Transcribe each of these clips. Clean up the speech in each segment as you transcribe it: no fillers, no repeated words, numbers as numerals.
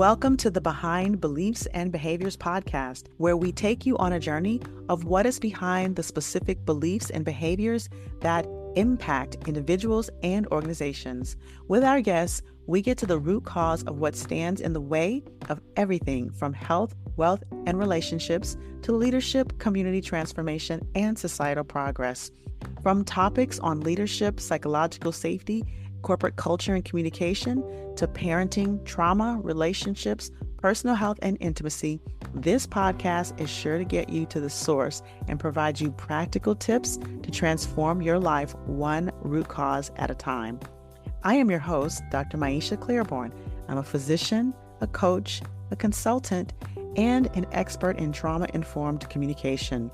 Welcome to the Behind Beliefs and Behaviors podcast, where we take you on a journey of what is behind the specific beliefs and behaviors that impact individuals and organizations. With our guests, we get to the root cause of what stands in the way of everything from health, wealth, and relationships to leadership, community transformation, and societal progress. From topics on leadership, psychological safety, corporate culture and communication, to parenting, trauma, relationships, personal health, and intimacy, this podcast is sure to get you to the source and provide you practical tips to transform your life one root cause at a time. I am your host, Dr. Maisha Claiborne. I'm a physician, a coach, a consultant, and an expert in trauma-informed communication.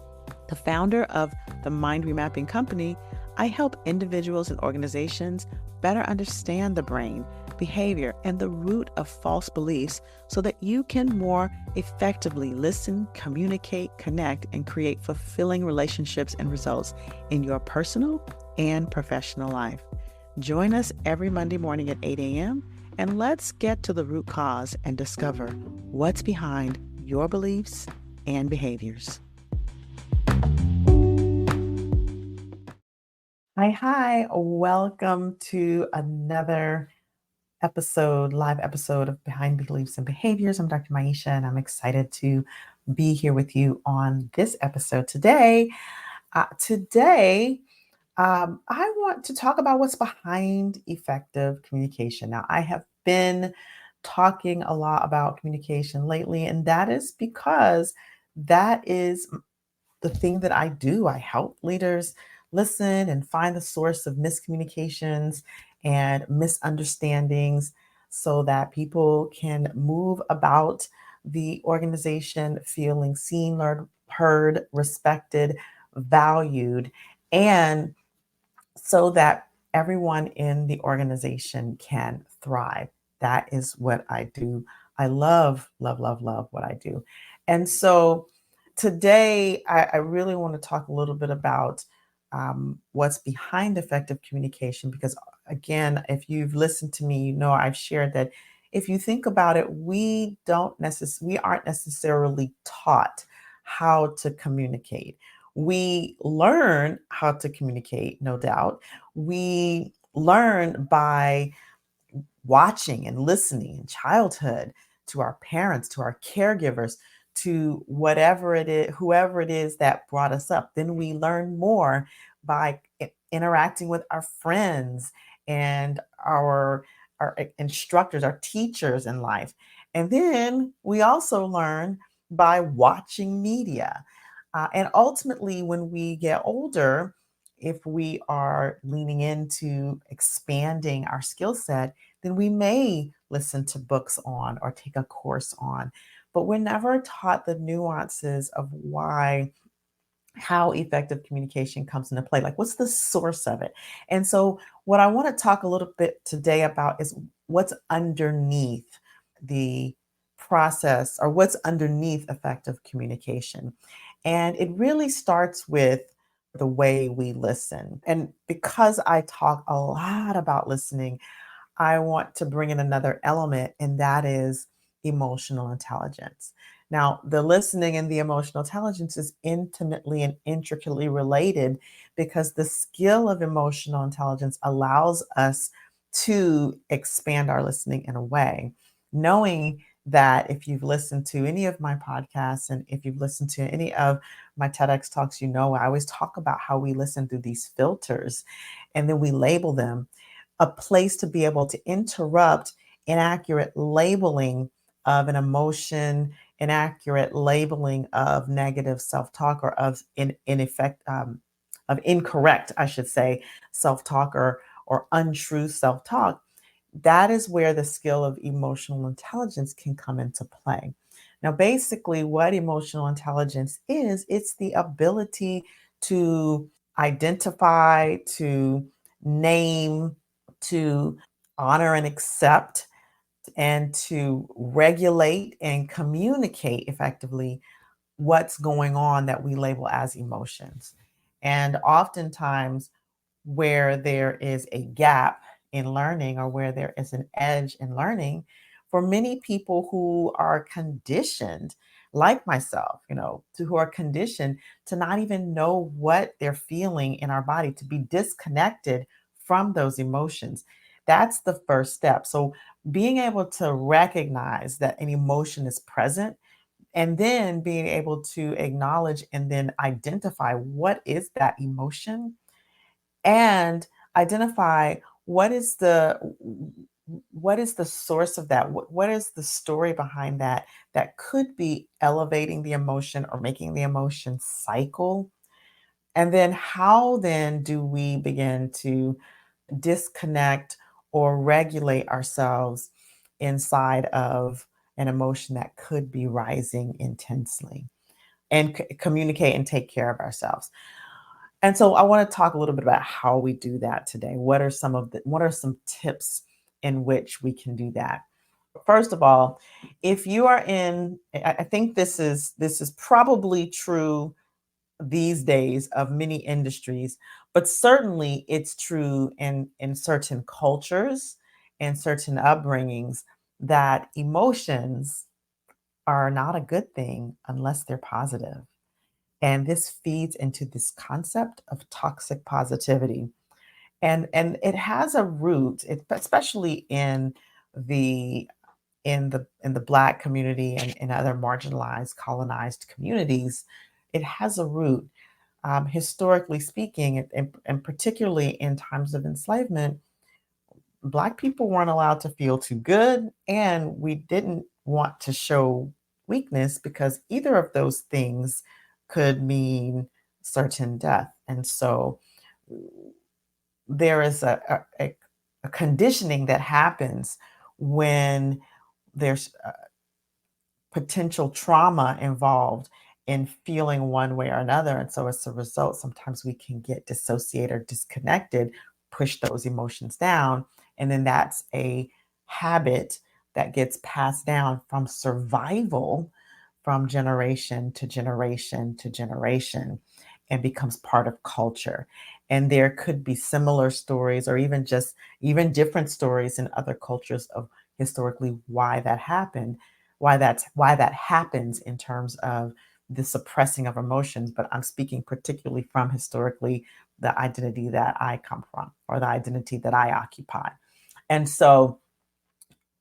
The founder of the Mind Remapping Company, I help individuals and organizations better understand the brain, behavior, and the root of false beliefs so that you can more effectively listen, communicate, connect, and create fulfilling relationships and results in your personal and professional life. Join us every Monday morning at 8 a.m. and let's get to the root cause and discover what's behind your beliefs and behaviors. Hi. Welcome to another live episode of Behind Beliefs and Behaviors. I'm Dr. Maisha, and I'm excited to be here with you on this episode today. I want to talk about what's behind effective communication. Now, I have been talking a lot about communication lately, and that is because that is the thing that I do. I help leaders listen and find the source of miscommunications and misunderstandings so that people can move about the organization feeling seen, learned, heard, respected, valued, and so that everyone in the organization can thrive. That is what I do. I love what I do. And so today, I really want to talk a little bit about what's behind effective communication, because again, if you've listened to me, you know I've shared that if you think about it, we aren't necessarily taught how to communicate. We learn how to communicate, no doubt. We learn by watching and listening in childhood to our parents, to our caregivers, to whoever it is that brought us up. Then we learn more by interacting with our friends and our instructors, our teachers in life. And then we also learn by watching media. And ultimately, when we get older, if we are leaning into expanding our skill set, then we may listen to books on or take a course on. But we're never taught the nuances of how effective communication comes into play. Like, what's the source of it? And so, what I want to talk a little bit today about is what's underneath the process, or what's underneath effective communication. And it really starts with the way we listen. And because I talk a lot about listening, I want to bring in another element, and that is emotional intelligence. Now, the listening and the emotional intelligence is intimately and intricately related, because the skill of emotional intelligence allows us to expand our listening in a way, knowing that if you've listened to any of my podcasts and if you've listened to any of my TEDx talks, you know I always talk about how we listen through these filters and then we label them. A place to be able to interrupt inaccurate labeling of an emotion, inaccurate labeling of negative self-talk, or of of incorrect, I should say, self-talk, or untrue self-talk. That is where the skill of emotional intelligence can come into play. Now, basically, what emotional intelligence is, it's the ability to identify, to name, to honor and accept, and to regulate and communicate effectively what's going on that we label as emotions. And oftentimes, where there is a gap in learning, or where there is an edge in learning, for many people who are conditioned, like myself, who are conditioned to not even know what they're feeling in our body, to be disconnected from those emotions. That's the first step. So, being able to recognize that an emotion is present and then being able to acknowledge and then identify what is that emotion and identify what is the source of that, what is the story behind that that could be elevating the emotion or making the emotion cycle, and then how then do we begin to disconnect or regulate ourselves inside of an emotion that could be rising intensely, and communicate and take care of ourselves. And so I want to talk a little bit about how we do that today. What are some tips in which we can do that? First of all, if you are in I think this is probably true these days of many industries, but certainly it's true in certain cultures and certain upbringings, that emotions are not a good thing unless they're positive. And this feeds into this concept of toxic positivity. And it has a root, especially the in the Black community and in other marginalized, colonized communities. It has a root. Historically speaking, and particularly in times of enslavement, Black people weren't allowed to feel too good, and we didn't want to show weakness because either of those things could mean certain death. And so there is a conditioning that happens when there's potential trauma involved in feeling one way or another. And so as a result, sometimes we can get dissociated or disconnected, push those emotions down. And then that's a habit that gets passed down from survival, from generation to generation to generation, and becomes part of culture. And there could be similar stories, or even different stories in other cultures of historically why that happened, why that happens in terms of the suppressing of emotions. But I'm speaking particularly from historically the identity that I come from, or the identity that I occupy. And so,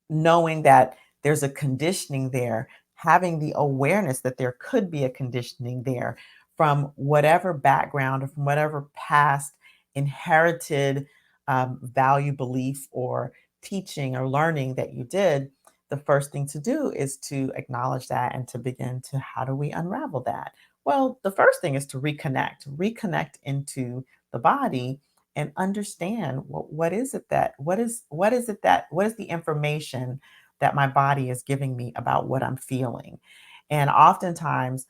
knowing that there's a conditioning there, having the awareness that there could be a conditioning there from whatever background or from whatever past inherited value, belief, or teaching or learning that you did, the first thing to do is to acknowledge that and to begin to, how do we unravel that? Well, the first thing is to reconnect into the body and understand what is it that what is the information that my body is giving me about what I'm feeling. And oftentimes,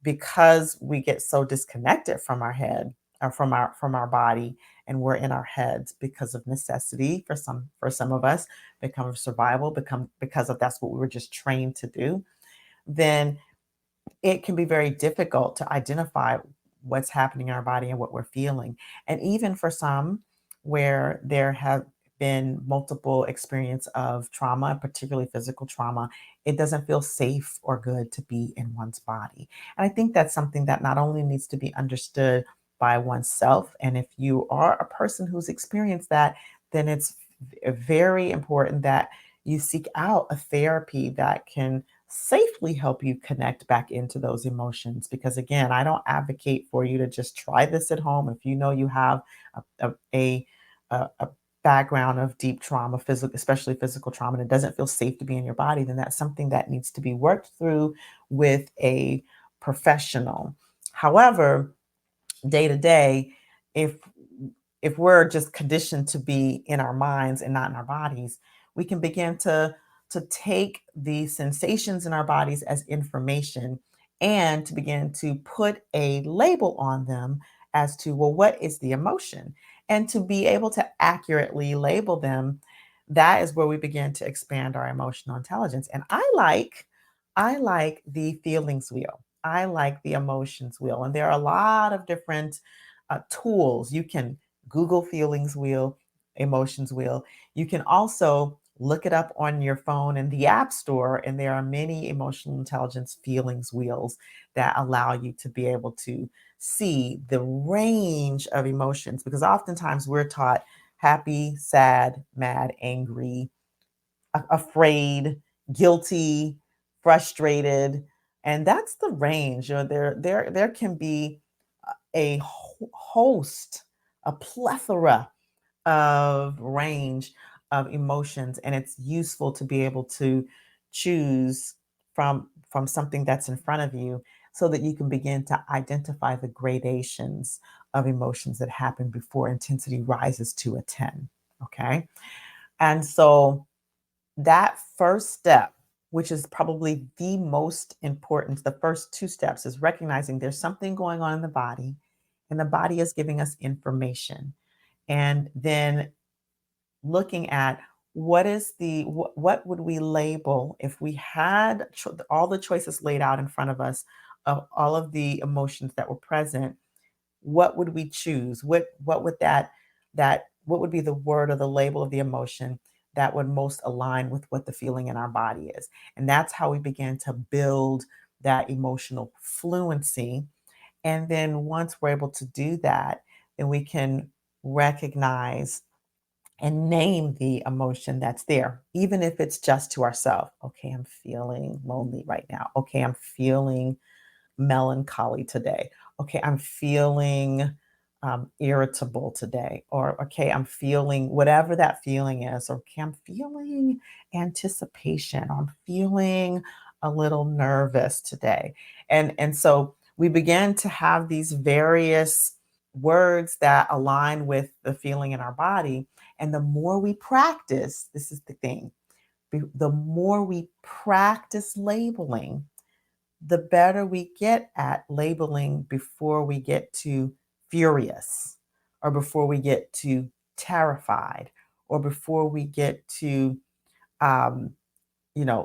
because we get so disconnected from our head, or from our body, and we're in our heads because of necessity, for some of us, become of survival, become because of that's what we were just trained to do, then it can be very difficult to identify what's happening in our body and what we're feeling. And even for some, where there have been multiple experience of trauma, particularly physical trauma, it doesn't feel safe or good to be in one's body. And I think that's something that not only needs to be understood by oneself, and if you are a person who's experienced that, then it's very important that you seek out a therapy that can safely help you connect back into those emotions. Because again, I don't advocate for you to just try this at home. If you know you have a background of deep trauma, physical, especially physical trauma, and it doesn't feel safe to be in your body, then that's something that needs to be worked through with a professional. However, day to day, if if we're just conditioned to be in our minds and not in our bodies, we can begin to take the sensations in our bodies as information, and to begin to put a label on them as to, well, what is the emotion? And to be able to accurately label them, that is where we begin to expand our emotional intelligence. And I like the feelings wheel. I like the emotions wheel. And there are a lot of different tools. You can Google feelings wheel, emotions wheel. You can also look it up on your phone in the App Store, and there are many emotional intelligence feelings wheels that allow you to be able to see the range of emotions. Because oftentimes we're taught happy, sad, mad, angry, afraid, guilty, frustrated, and that's the range. There can be a host, a plethora of range of emotions, and it's useful to be able to choose from something that's in front of you so that you can begin to identify the gradations of emotions that happen before intensity rises to a 10. Okay, and so that first step, which is probably the most important, the first two steps, is recognizing there's something going on in the body, and the body is giving us information. And then looking at what would we label if we had all the choices laid out in front of us of all of the emotions that were present. What would we choose? What would that what would be the word or the label of the emotion that would most align with what the feeling in our body is? And that's how we begin to build that emotional fluency. And then once we're able to do that, then we can recognize and name the emotion that's there, even if it's just to ourselves. Okay, I'm feeling lonely right now. Okay, I'm feeling melancholy today. Okay, I'm feeling irritable today. Or, okay, I'm feeling whatever that feeling is. Or, okay, I'm feeling anticipation. Or I'm feeling a little nervous today. And so we begin to have these various words that align with the feeling in our body. And the more we practice, this is the thing, the more we practice labeling, the better we get at labeling before we get to furious, or before we get to terrified, or before we get to um,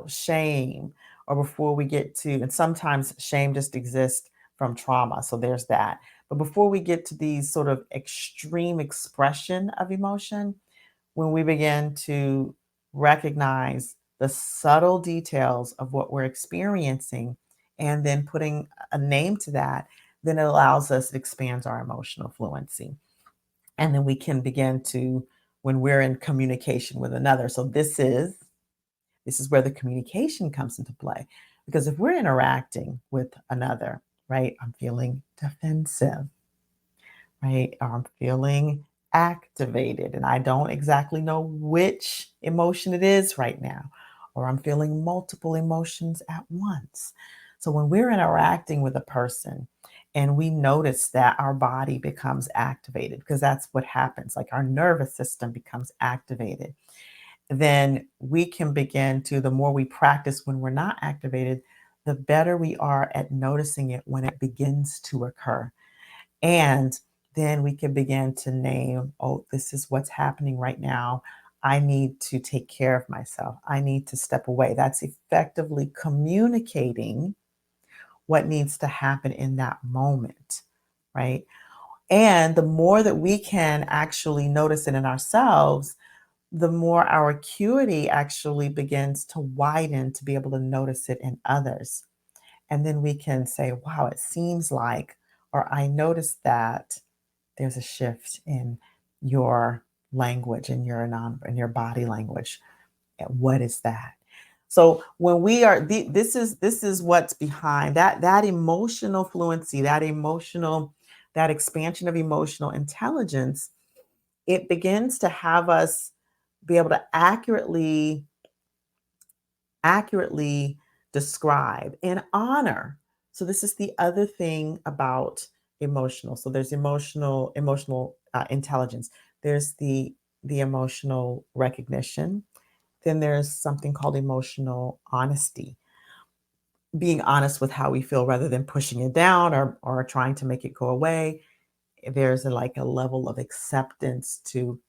shame, or before we get to, and sometimes shame just exists from trauma. So there's that. But before we get to these sort of extreme expression of emotion, when we begin to recognize the subtle details of what we're experiencing and then putting a name to that, then it allows us, it expands our emotional fluency. And then we can begin to, when we're in communication with another. So this is where the communication comes into play. Because if we're interacting with another, right, I'm feeling defensive, right? Or I'm feeling activated and I don't exactly know which emotion it is right now, or I'm feeling multiple emotions at once. So when we're interacting with a person and we notice that our body becomes activated, because that's what happens, like our nervous system becomes activated, then we can begin to, the more we practice when we're not activated, the better we are at noticing it when it begins to occur. And then we can begin to name, oh, this is what's happening right now. I need to take care of myself. I need to step away. That's effectively communicating what needs to happen in that moment, right? And the more that we can actually notice it in ourselves, the more our acuity actually begins to widen to be able to notice it in others. And then we can say, wow, it seems like, or I noticed that there's a shift in your language and your body language. And what is that? So when we are this is what's behind that emotional fluency, that expansion of emotional intelligence. It begins to have us be able to accurately describe and honor. So this is the other thing about emotional. So there's emotional intelligence. There's the emotional recognition. Then there's something called emotional honesty. Being honest with how we feel rather than pushing it down or trying to make it go away. There's like a level of acceptance to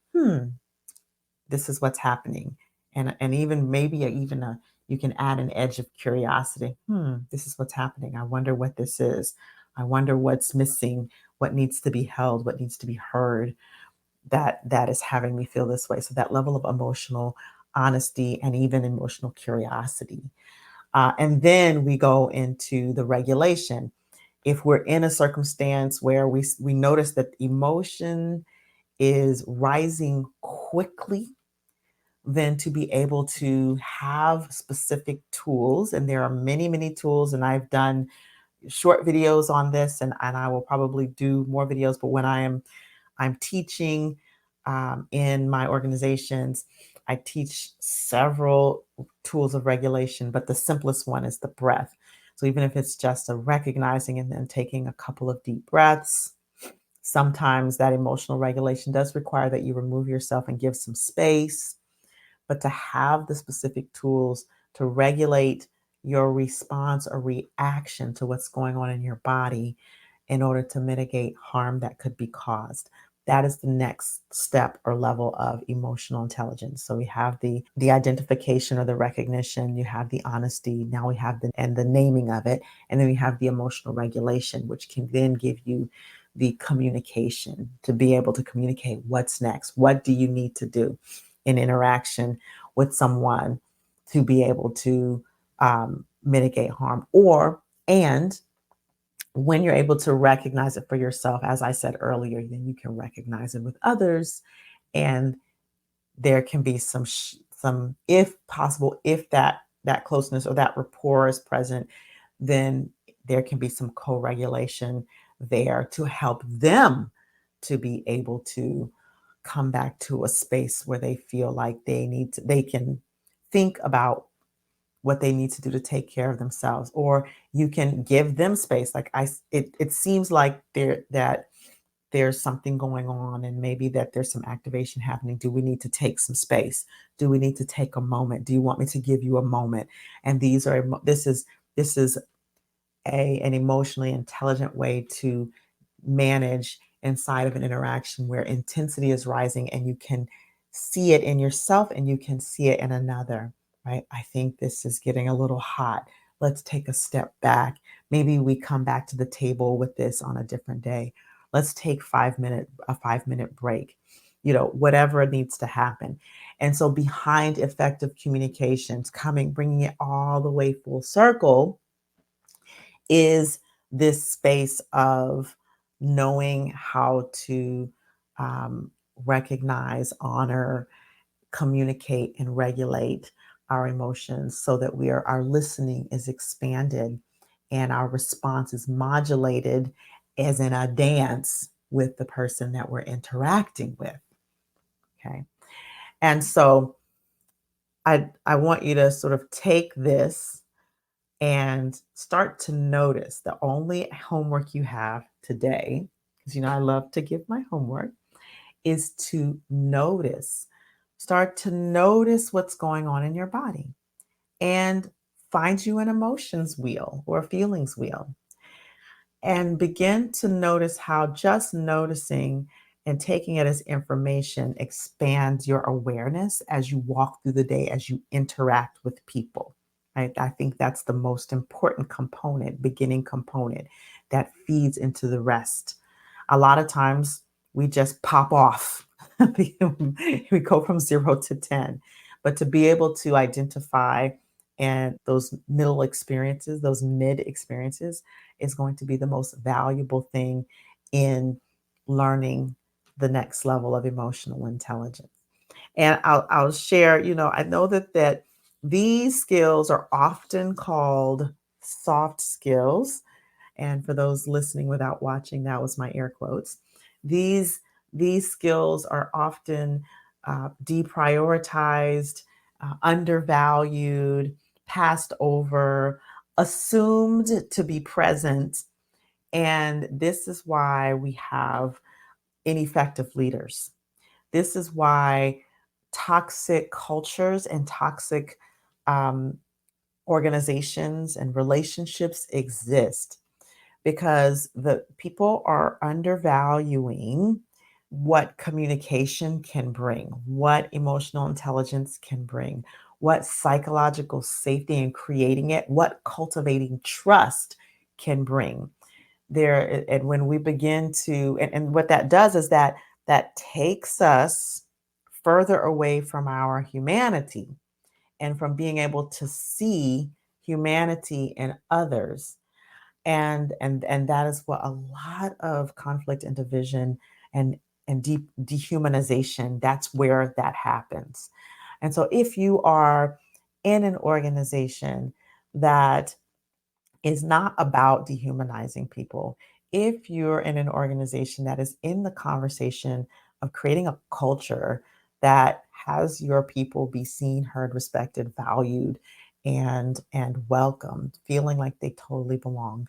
this is what's happening. And even maybe even a you can add an edge of curiosity. This is what's happening. I wonder what this is. I wonder what's missing, what needs to be held, what needs to be heard, that is having me feel this way. So that level of emotional honesty, and even emotional curiosity. And then we go into the regulation. If we're in a circumstance where we notice that emotion is rising quickly, then to be able to have specific tools, and there are many, many tools, and I've done short videos on this, and I will probably do more videos, but when I'm teaching in my organizations, I teach several tools of regulation, but the simplest one is the breath. So even if it's just a recognizing and then taking a couple of deep breaths, sometimes that emotional regulation does require that you remove yourself and give some space, but to have the specific tools to regulate your response or reaction to what's going on in your body in order to mitigate harm that could be caused. That is the next step or level of emotional intelligence. So we have the identification or the recognition, you have the honesty, now we have the naming of it, and then we have the emotional regulation, which can then give you the communication to be able to communicate what's next. What do you need to do in interaction with someone to be able to mitigate harm? And when you're able to recognize it for yourself, as I said earlier, then you can recognize it with others, and there can be some, if possible, if that closeness or that rapport is present, then there can be some co-regulation there to help them to be able to come back to a space where they feel like they can think about what they need to do to take care of themselves, or you can give them space. Like it seems like there's something going on, and maybe that there's some activation happening. Do we need to take some space? Do we need to take a moment? Do you want me to give you a moment? And this is an emotionally intelligent way to manage inside of an interaction where intensity is rising, and you can see it in yourself and you can see it in another, right? I think this is getting a little hot. Let's take a step back. Maybe we come back to the table with this on a different day. Let's take a 5 minute break, whatever needs to happen. And so behind effective communications, bringing it all the way full circle, is this space of knowing how to recognize, honor, communicate, and regulate our emotions so that our listening is expanded and our response is modulated as in a dance with the person that we're interacting with. Okay. And so I want you to sort of take this and start to notice. The only homework you have today, because I love to give my homework, is to notice. Start to notice what's going on in your body and find you an emotions wheel or a feelings wheel, and begin to notice how just noticing and taking it as information expands your awareness as you walk through the day, as you interact with people. Right? I think that's the most important component, beginning component that feeds into the rest. A lot of times we just pop off. We go from 0 to 10. But to be able to identify and those middle experiences, those mid experiences, is going to be the most valuable thing in learning the next level of emotional intelligence. And I'll share, I know that these skills are often called soft skills. And for those listening without watching, that was my air quotes. These skills are often deprioritized, undervalued, passed over, assumed to be present. And this is why we have ineffective leaders. This is why toxic cultures and toxic um, organizations and relationships exist, because the people are undervaluing what communication can bring, what emotional intelligence can bring, what psychological safety and creating it, what cultivating trust can bring. And when we begin to, and what that does is that takes us further away from our humanity and from being able to see humanity in others. And that is what a lot of conflict and division and deep dehumanization, that's where that happens. And so if you are in an organization that is not about dehumanizing people, if you're in an organization that is in the conversation of creating a culture that has your people be seen, heard, respected, valued, and welcomed, feeling like they totally belong,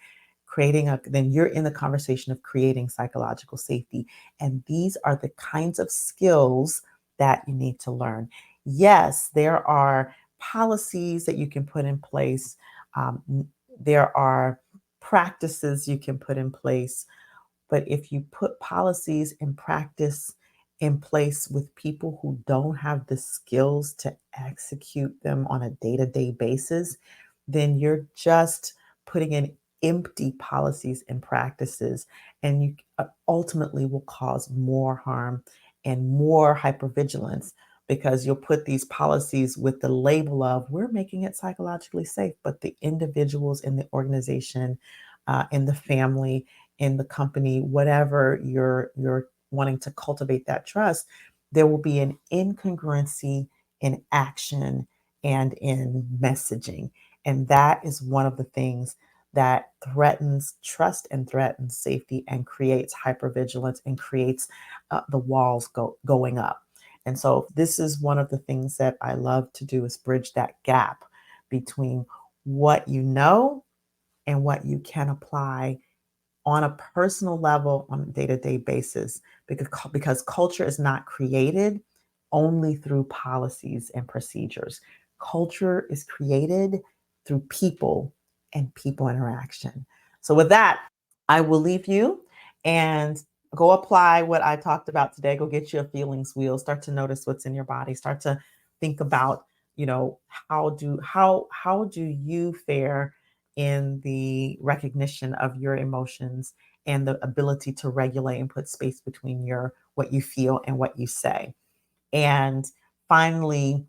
then you're in the conversation of creating psychological safety. And these are the kinds of skills that you need to learn. Yes, there are policies that you can put in place. There are practices you can put in place. But if you put policies and practice in place with people who don't have the skills to execute them on a day-to-day basis, then you're just putting in empty policies and practices, and you ultimately will cause more harm and more hypervigilance, because you'll put these policies with the label of we're making it psychologically safe, but the individuals in the organization, in the family, in the company, whatever you're wanting to cultivate that trust, there will be an incongruency in action and in messaging. And that is one of the things that threatens trust and threatens safety and creates hypervigilance and creates the walls going up. And so this is one of the things that I love to do, is bridge that gap between what you know and what you can apply on a personal level on a day-to-day basis, because culture is not created only through policies and procedures. Culture is created through people and people interaction. So with that, I will leave you and go apply what I talked about today. Go get you a feelings wheel, start to notice what's in your body, start to think about, how do you fare in the recognition of your emotions and the ability to regulate and put space between what you feel and what you say. And finally,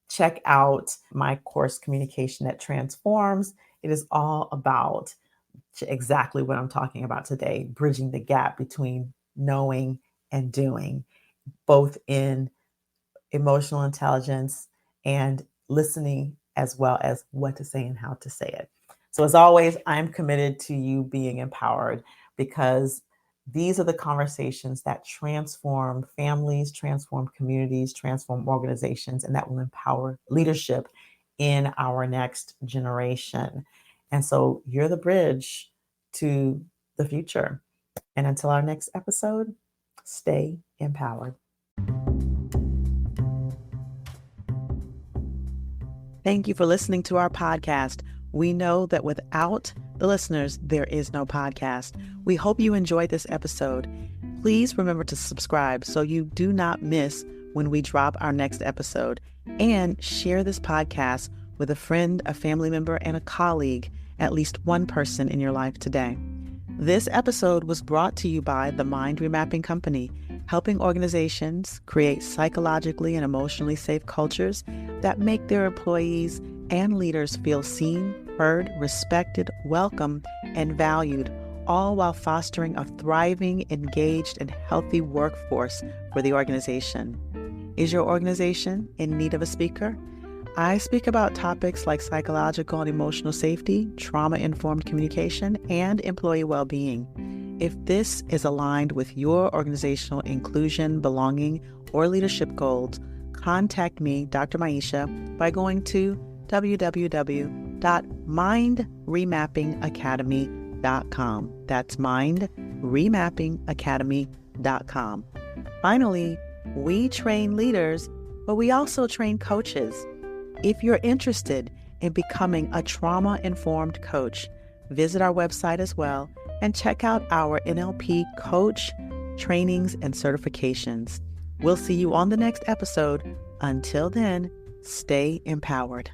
check out my course, Communication That Transforms. It is all about exactly what I'm talking about today, bridging the gap between knowing and doing, both in emotional intelligence and listening, as well as what to say and how to say it. So as always, I'm committed to you being empowered, because these are the conversations that transform families, transform communities, transform organizations, and that will empower leadership in our next generation. And so you're the bridge to the future. And until our next episode, stay empowered. Thank you for listening to our podcast. We know that without the listeners, there is no podcast. We hope you enjoyed this episode. Please remember to subscribe so you do not miss when we drop our next episode. And share this podcast with a friend, a family member, and a colleague, at least one person in your life today. This episode was brought to you by the Mind Remapping Company, helping organizations create psychologically and emotionally safe cultures that make their employees and leaders feel seen, heard, respected, welcome, and valued, all while fostering a thriving, engaged, and healthy workforce for the organization. Is your organization in need of a speaker? I speak about topics like psychological and emotional safety, trauma-informed communication, and employee well-being. If this is aligned with your organizational inclusion, belonging, or leadership goals, contact me, Dr. Maisha, by going to www.mindremappingacademy.com. That's mindremappingacademy.com. Finally, we train leaders, but we also train coaches. If you're interested in becoming a trauma-informed coach, visit our website as well and check out our NLP coach trainings and certifications. We'll see you on the next episode. Until then, stay empowered.